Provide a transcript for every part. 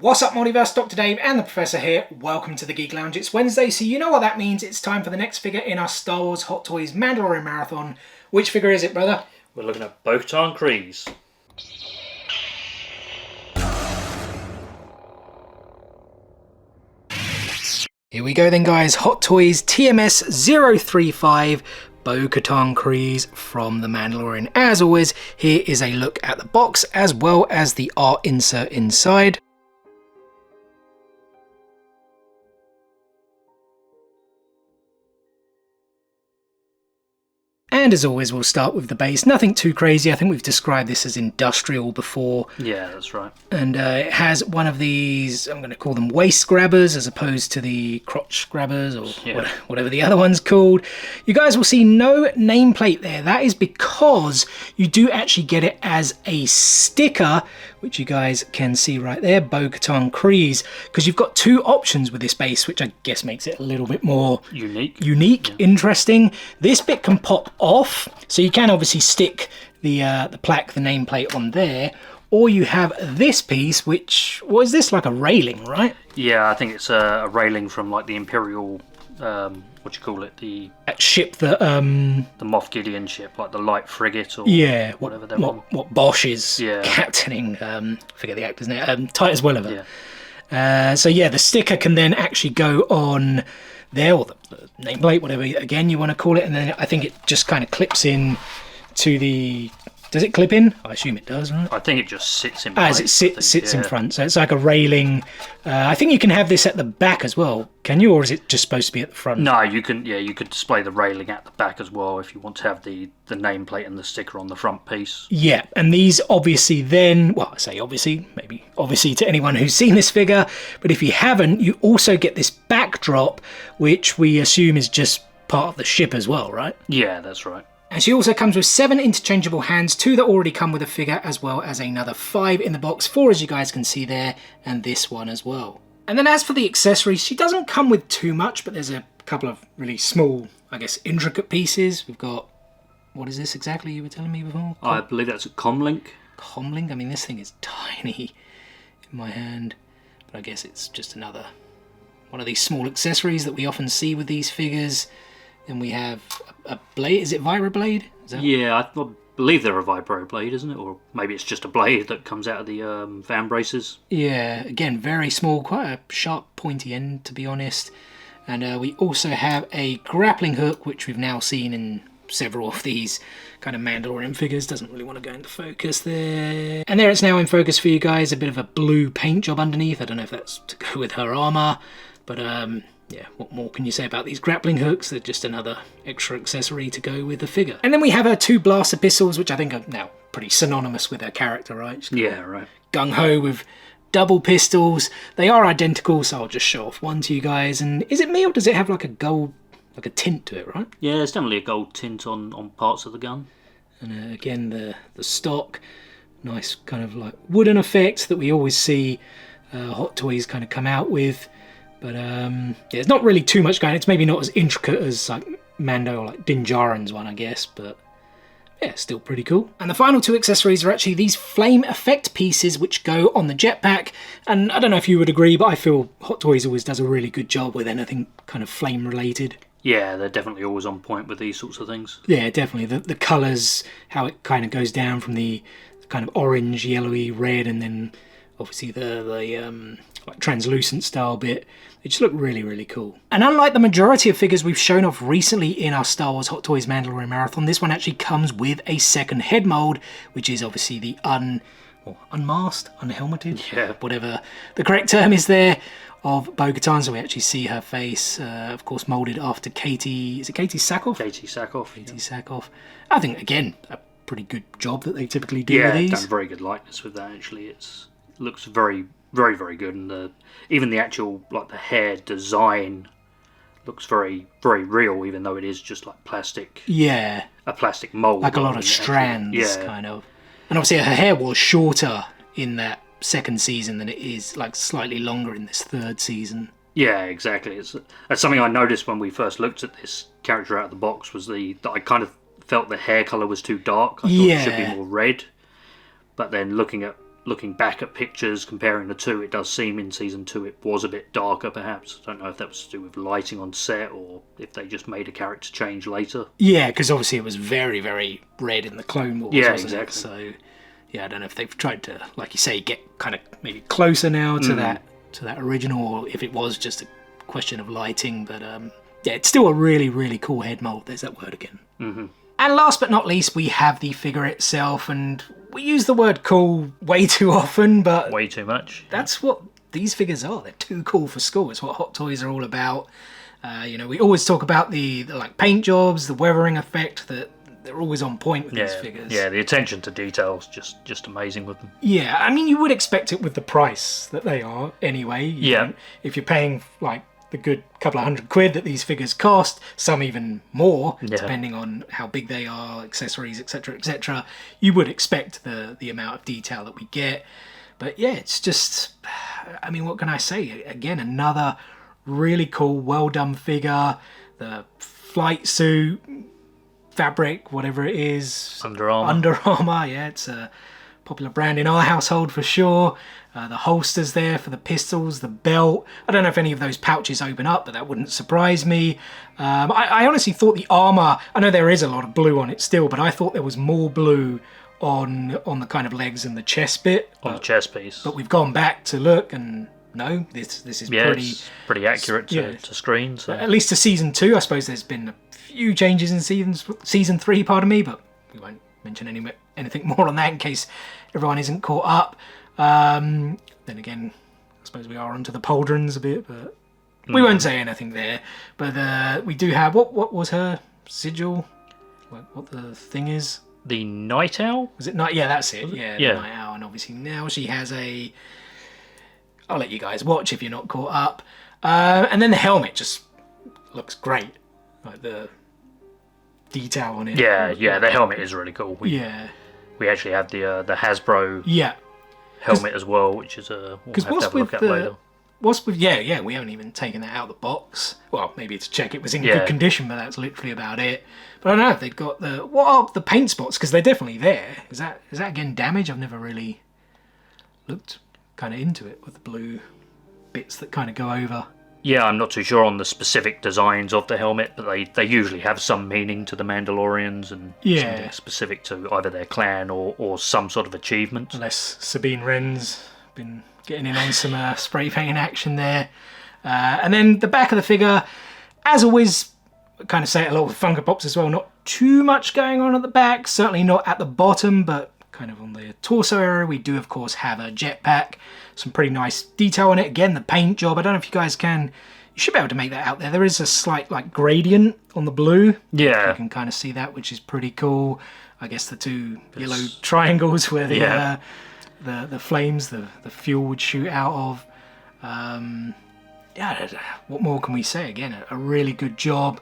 What's up, Multiverse? Dr. Dave and the Professor here. Welcome to the Geek Lounge. It's Wednesday, so you know what that means. It's time for the next figure in our Star Wars Hot Toys Mandalorian Marathon. Which figure is it, brother? We're looking at Bo-Katan Kryze. Here we go then, guys. Hot Toys TMS 035 Bo-Katan Kryze from The Mandalorian. As always, here is a look at the box as well as the art insert inside. And as always, we'll start with the base. Nothing too crazy. I think we've described this as industrial before. Yeah, that's right. And it has one of these, I'm going to call them waist grabbers as opposed to the crotch grabbers or whatever the other one's called. You guys will see no nameplate there. That is because you do actually get it as a sticker, which you guys can see right there, Bo-Katan Kryze, because you've got two options with this base, which I guess makes it a little bit more unique, interesting. This bit can pop off, so you can obviously stick the plaque, the nameplate on there, or you have this piece, which, what is this, like a railing, right? Yeah, I think it's a railing from like the Imperial, what you call it, the ship that the Moff Gideon ship, like the light frigate or whatever they're on. What Bosch is captaining, forget the actor's name, Titus Welliver. Yeah. So yeah, the sticker can then actually go on there, or the nameplate, whatever again you want to call it, and then I think it just kind of clips in to the... Does it clip in? I assume it does, right? I think it just sits in place. As it sits in front, so it's like a railing. I think you can have this at the back as well, can you? Or is it just supposed to be at the front? No, you can. Yeah, you could display the railing at the back as well if you want to have the nameplate and the sticker on the front piece. Yeah, and these obviously then, well, I say obviously, maybe obviously to anyone who's seen this figure, but if you haven't, you also get this backdrop, which we assume is just part of the ship as well, right? Yeah, that's right. And she also comes with 7 interchangeable hands, 2 that already come with a figure, as well as another 5 in the box, 4 as you guys can see there, and this one as well. And then as for the accessories, she doesn't come with too much, but there's a couple of really small, I guess, intricate pieces. We've got, what is this exactly you were telling me before? I believe that's a comlink. Comlink? I mean, this thing is tiny in my hand, but I guess it's just another one of these small accessories that we often see with these figures. Then we have a blade. Is it vibroblade? Yeah, I believe they're a vibroblade, isn't it? Or maybe it's just a blade that comes out of the fan braces. Yeah, again, very small, quite a sharp, pointy end, to be honest. And we also have a grappling hook, which we've now seen in several of these kind of Mandalorian figures. Doesn't really want to go into focus there. And there it's now in focus for you guys. A bit of a blue paint job underneath. I don't know if that's to go with her armour, but yeah, what more can you say about these grappling hooks? They're just another extra accessory to go with the figure. And then we have her 2 blaster pistols, which I think are now pretty synonymous with her character, right? Yeah, right. Gung-ho with double pistols. They are identical, so I'll just show off one to you guys. And is it me, or does it have like a gold, like a tint to it, right? Yeah, there's definitely a gold tint on parts of the gun. And again, the stock, nice kind of like wooden effect that we always see Hot Toys kind of come out with. But yeah, it's not really too much going. It's maybe not as intricate as like Mando or like Din Djarin's one, I guess, but yeah, still pretty cool. And the final 2 accessories are actually these flame effect pieces which go on the jetpack. And I don't know if you would agree, but I feel Hot Toys always does a really good job with anything kind of flame related. Yeah, they're definitely always on point with these sorts of things. Yeah, definitely. The colours, how it kind of goes down from the kind of orange, yellowy, red, and then obviously the like translucent style bit. They just look really, really cool. And unlike the majority of figures we've shown off recently in our Star Wars Hot Toys Mandalorian Marathon, this one actually comes with a second head mold, which is obviously the unmasked, unhelmeted, whatever the correct term is there, of Bo-Katan. So we actually see her face, of course, molded after Katie. Is it Katie Sackhoff? Katie Sackhoff. Katie Sackhoff. I think, again, a pretty good job that they typically do with these. Yeah, done very good likeness with that, actually. It looks very, very, very good. And even the actual, like, the hair design looks very, very real, even though it is just like plastic. Yeah. A plastic mold. Like a lot of strands, kind of. And obviously her hair was shorter in that second season than it is, like, slightly longer in this third season. Yeah, exactly. That's something I noticed when we first looked at this character out of the box, was that I kind of felt the hair colour was too dark. I thought it should be more red. But then looking at looking back at pictures, comparing the two, it does seem in season 2 it was a bit darker perhaps. I don't know if that was to do with lighting on set or if they just made a character change later. Yeah, because obviously it was very, very red in the Clone Wars, Yeah, wasn't exactly. it? So, yeah, I don't know if they've tried to, like you say, get kind of maybe closer now to that original, or if it was just a question of lighting. But yeah, it's still a really, really cool head mold. There's that word again. Mm-hmm. And last but not least, we have the figure itself, and we use the word cool way too often, but Way too much. that's what these figures are. They're too cool for school. It's what Hot Toys are all about. You know, we always talk about the like paint jobs, the weathering effect, that they're always on point with these figures. Yeah, the attention to detail's just amazing with them. Yeah, I mean, you would expect it with the price that they are anyway. You know, if you're paying like the good couple of £100 that these figures cost, some even more, depending on how big they are, accessories, etc., you would expect the amount of detail that we get. But yeah, it's just, I mean, what can I say? Again, another really cool, well done figure. The flight suit, fabric, whatever it is. Under Armour. Under Armour, yeah, it's a popular brand in our household for sure. The holsters there for the pistols, the belt. I don't know if any of those pouches open up, but that wouldn't surprise me. I honestly thought the armour, I know there is a lot of blue on it still, but I thought there was more blue on the kind of legs and the chest bit. On the chest piece. But we've gone back to look, and no, this is it's pretty accurate to screen. So. At least to season 2, I suppose there's been a few changes in season 3, pardon me, but we won't mention anything more on that in case everyone isn't caught up. Then again, I suppose we are onto the pauldrons a bit, but we won't say anything there. But we do have, what was her sigil? What the thing is? The Night Owl? Was it Night? Yeah, that's it. Yeah, Yeah. The Night Owl. And obviously now she has a... I'll let you guys watch if you're not caught up. And then the helmet just looks great. Like the detail on it. Yeah, the helmet is really cool. We actually have the Hasbro helmet as well, which is we'll have to have a look at later. We haven't even taken that out of the box. Well, maybe to check it was in good condition, but that's literally about it. But I don't know if they've got what are the paint spots, because they're definitely there. Is that again damage? I've never really looked kind of into it with the blue bits that kind of go over. Yeah, I'm not too sure on the specific designs of the helmet, but they usually have some meaning to the Mandalorians and something specific to either their clan or some sort of achievement. Unless Sabine Wren's been getting in on some spray painting action there. And then the back of the figure, as always, kind of say it a lot with Funko Pops as well, not too much going on at the back, certainly not at the bottom, but kind of on the torso area, we do of course have a jetpack. Some pretty nice detail on it. Again, the paint job, I don't know if you guys you should be able to make that out there. There is a slight like gradient on the blue. Yeah. You can kind of see that, which is pretty cool. I guess the two yellow triangles where the flames, the fuel would shoot out of. What more can we say? Again, a really good job.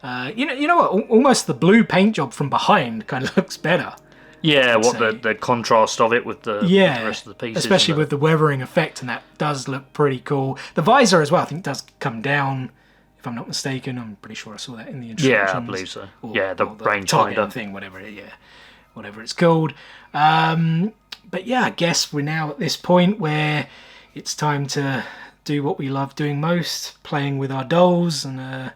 You know what? Almost the blue paint job from behind kind of looks better. Yeah, the contrast of it with the rest of the pieces. Especially with the weathering effect, and that does look pretty cool. The visor as well, I think, does come down, if I'm not mistaken. I'm pretty sure I saw that in the instructions. Yeah, I believe so. Or the rangefinder thing, whatever it's called. But yeah, I guess we're now at this point where it's time to do what we love doing most, playing with our dolls and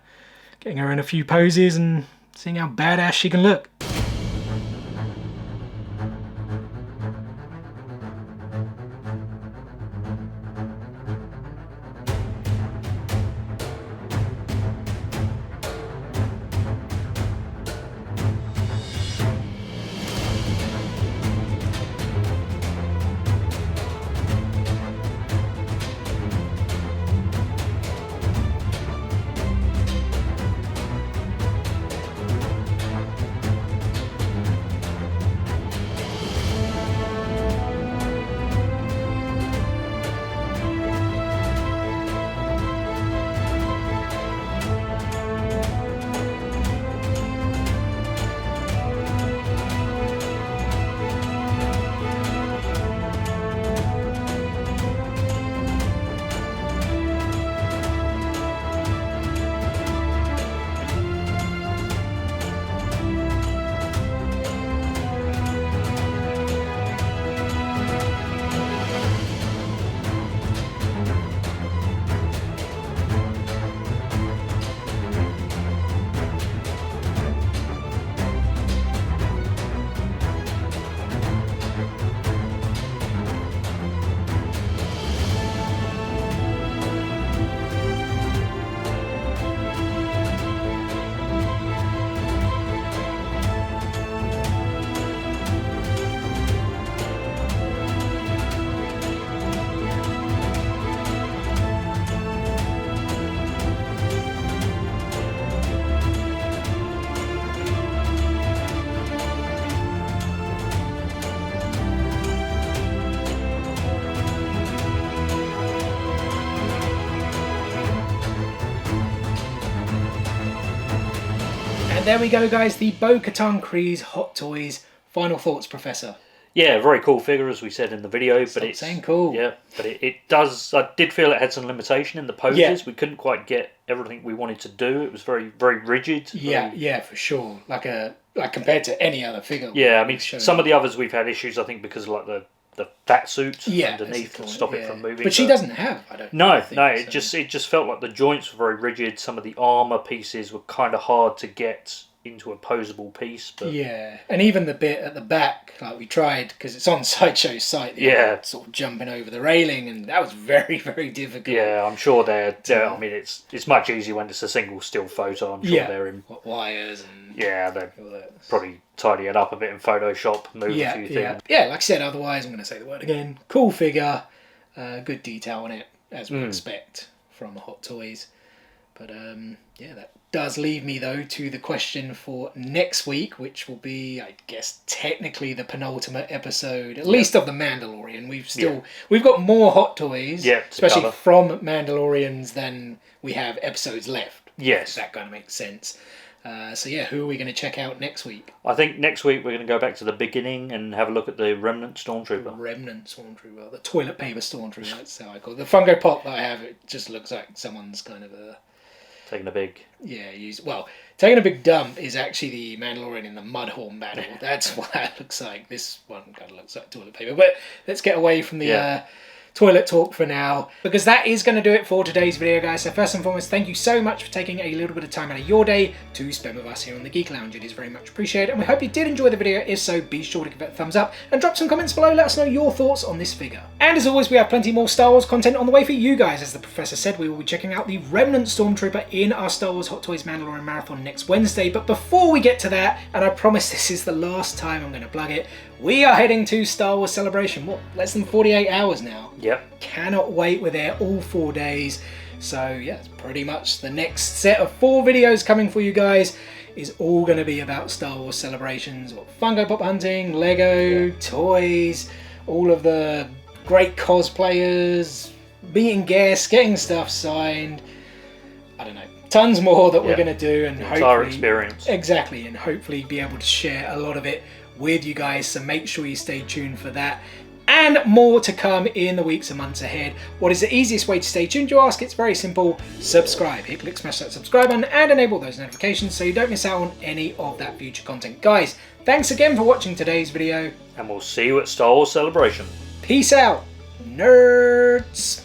getting her in a few poses and seeing how badass she can look. there we go, guys. The Bo-Katan Kryze Hot Toys. Final thoughts, Professor? Yeah, very cool figure, as we said in the video. But it's saying cool. Yeah, but it does. I did feel it had some limitation in the poses. Yeah. We couldn't quite get everything we wanted to do. It was very, very rigid. Yeah, for sure. Like compared to any other figure. Yeah, I mean, some of the others we've had issues, I think, because of like the fat suit underneath can stop it from moving. But she doesn't have. I don't. No, it just felt like the joints were very rigid. Some of the armor pieces were kind of hard to get into a posable piece. But yeah, and even the bit at the back, like we tried, because it's on Sideshow's site. Sort of jumping over the railing, and that was very, very difficult. Yeah, I'm sure they're. I mean, it's much easier when it's a single still photo. I'm sure they're in wires and they probably tidy it up a bit in Photoshop, move a few things. Yeah, like I said. Otherwise, I'm going to say the word again. Cool figure, good detail on it, as we expect from Hot Toys. But that does leave me, though, to the question for next week, which will be, I guess, technically the penultimate episode, at least of the Mandalorian. We've got more Hot Toys, especially from Mandalorians, than we have episodes left. Yes, if that kind of makes sense. Who are we going to check out next week? I think next week we're going to go back to the beginning and have a look at the Remnant Stormtrooper. The toilet paper Stormtrooper. That's how I call it. The Funko Pop that I have, it just looks like someone's kind of taking a big... Yeah, taking a big dump is actually the Mandalorian in the Mudhorn battle. That's what that looks like. This one kind of looks like toilet paper. But let's get away from the toilet talk for now, because that is going to do it for today's video, guys. So first and foremost, thank you so much for taking a little bit of time out of your day to spend with us here on the Geek Lounge. It is very much appreciated, and we hope you did enjoy the video. If so, be sure to give it a thumbs up and drop some comments below. Let us know your thoughts on this figure. And as always, we have plenty more Star Wars content on the way for you guys. As the Professor said, we will be checking out the Remnant Stormtrooper in our Star Wars Hot Toys Mandalorian Marathon next Wednesday. But before we get to that, and I promise this is the last time I'm going to plug it, we are heading to Star Wars Celebration. Less than 48 hours now. Yep. Cannot wait. We're there all 4 days. So yeah, it's pretty much the next set of 4 videos coming for you guys is all going to be about Star Wars celebrations, Funko Pop hunting, Lego, toys, all of the great cosplayers, meeting guests, getting stuff signed. I don't know. Tons more that we're going to do, and hopefully our experience. Exactly, and hopefully be able to share a lot of it with you guys, so make sure you stay tuned for that. And more to come in the weeks and months ahead. What is the easiest way to stay tuned, you ask? It's very simple. Subscribe. Click, smash that subscribe button and enable those notifications so you don't miss out on any of that future content. Guys, thanks again for watching today's video. And we'll see you at Star Wars Celebration. Peace out, nerds.